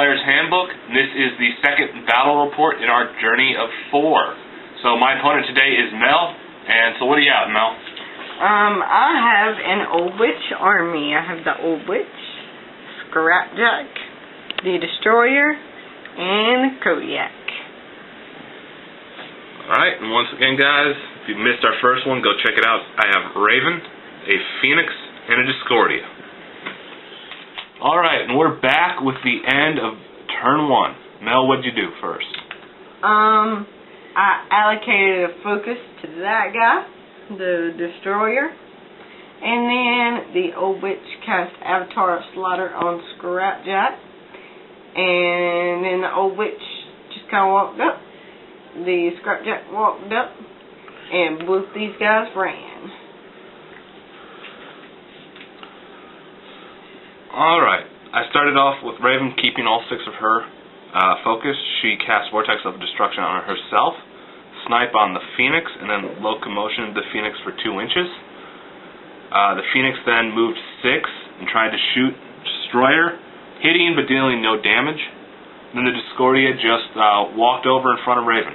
Player's Handbook, and this is the second battle report in our journey of 4. So my opponent today is Mel, and so what do you have, Mel? I have an Old Witch army. I have the Old Witch, Scrapjack, the Destroyer, and Kodiak. Alright, and once again, guys, if you missed our first one, go check it out. I have Raven, a Phoenix, and a Discordia. Alright, and we're back with the end of turn 1. Mel, what'd you do first? I allocated a focus to that guy, the Destroyer, and then the Old Witch cast Avatar of Slaughter on Scrapjack, and then the Old Witch just kind of walked up. The Scrapjack walked up, and both these guys ran. Alright, I started off with Raven keeping all 6 of her focused. She cast Vortex of Destruction on herself, Snipe on the Phoenix, and then Locomotion the Phoenix for 2 inches. The Phoenix then moved 6 and tried to shoot Destroyer, hitting but dealing no damage. Then the Discordia just walked over in front of Raven.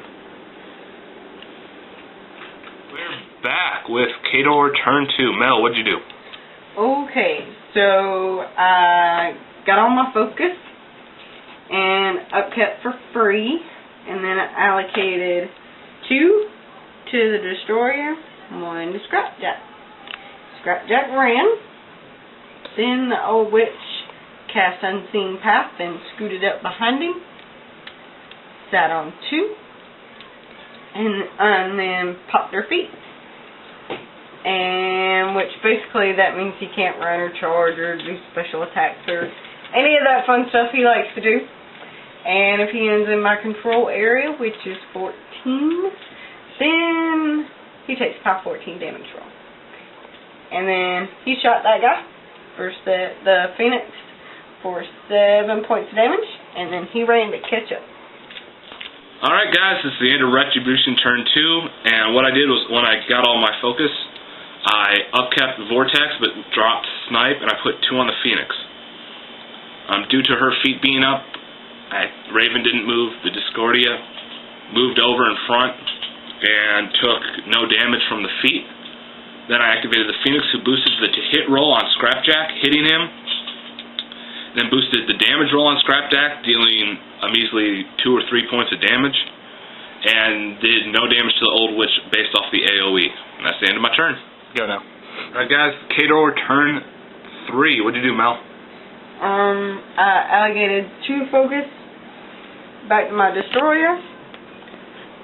We're back with Khador turn 2. Mel, what'd you do? Okay, so I got on my focus and upkept for free, and then I allocated 2 to the Destroyer, 1 to Scrapjack. Scrapjack ran. Then the Old Witch cast Unseen Path and scooted up behind him. Sat on 2. And then popped her feet. And which basically that means he can't run or charge or do special attacks or any of that fun stuff he likes to do. And if he ends in my control area, which is 14, then he takes a 14 damage roll. And then he shot that guy, the Phoenix, for 7 points of damage, and then he ran to catch up. Alright guys, this is the end of Retribution turn 2, and what I did was when I got all my focus, I upkept Vortex but dropped Snipe, and I put 2 on the Phoenix. Due to her feet being up, Raven didn't move. The Discordia moved over in front and took no damage from the feet. Then I activated the Phoenix, who boosted the hit roll on Scrapjack, hitting him. Then boosted the damage roll on Scrapjack, dealing a measly 2 or 3 points of damage. And did no damage to the Old Witch based off the AoE. And that's the end of my turn. Go now. Alright guys, Khador turn 3. What'd you do, Mel? I allocated 2 focus back to my Destroyer,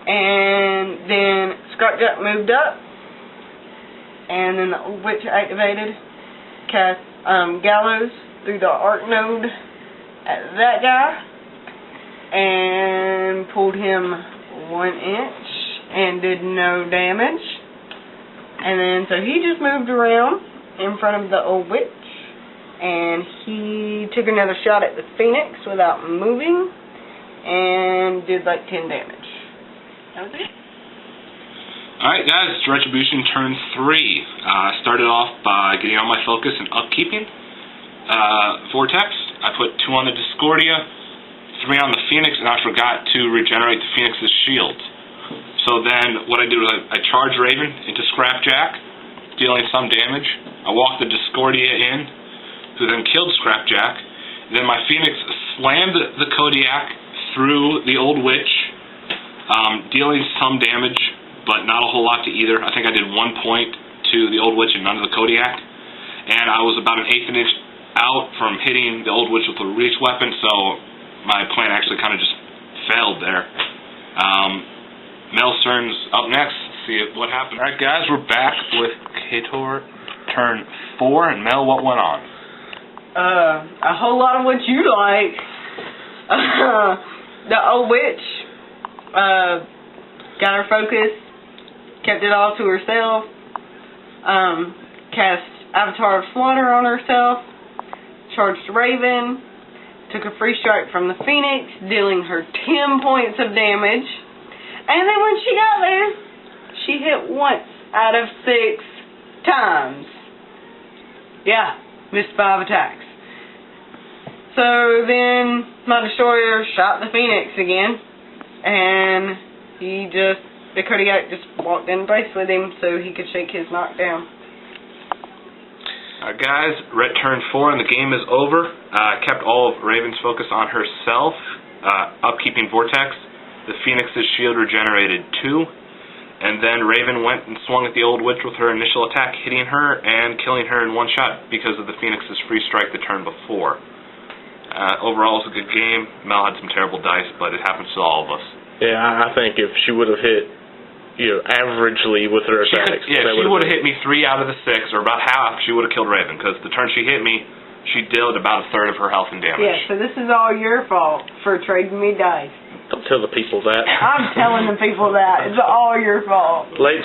and then Scrapjack moved up, and then the Old Witch activated, cast Gallows through the Arc Node at that guy, and pulled him 1 inch, and did no damage. And then, so he just moved around in front of the Old Witch, and he took another shot at the Phoenix without moving, and did like 10 damage. That was it. Alright guys, it's Retribution turn 3. I started off by getting on my focus and upkeeping Vortex. I put 2 on the Discordia, 3 on the Phoenix, and I forgot to regenerate the Phoenix's shield. So then what I did was I charged Raven into Scrapjack, dealing some damage. I walked the Discordia in, who then killed Scrapjack. Then my Phoenix slammed the Kodiak through the Old Witch, dealing some damage, but not a whole lot to either. I think I did 1 point to the Old Witch and none to the Kodiak. And I was about an 1/8 inch out from hitting the Old Witch with a reach weapon, so my plan actually kind of just failed there. Mel's turn's up next. Let's see what happened. Alright guys, we're back with Khador turn 4, and Mel, what went on? A whole lot of what you like. The Old Witch got her focus, kept it all to herself, cast Avatar of Slaughter on herself, charged Raven, took a free strike from the Phoenix, dealing her 10 points of damage, and then when she got there, she hit once out of 6 times. Yeah, missed 5 attacks. So then my destroyer shot the Phoenix again, and the Kodiak just walked in base with him so he could shake his knockdown. Guys, Rhett turned 4 and the game is over. Kept all of Raven's focus on herself, upkeeping Vortex. The Phoenix's shield regenerated 2, and then Raven went and swung at the old witch with her initial attack, hitting her and killing her in one shot because of the Phoenix's free strike the turn before. Overall, it was a good game. Mel had some terrible dice, but it happens to all of us. Yeah, I think if she would have hit, averagely with her attacks. If she would have hit me 3 out of the 6, or about half, she would have killed Raven, because the turn she hit me, she dealt about 1/3 of her health and damage. Yeah, so this is all your fault for trading me dice. Don't tell the people that. I'm telling the people that. It's all your fault. Late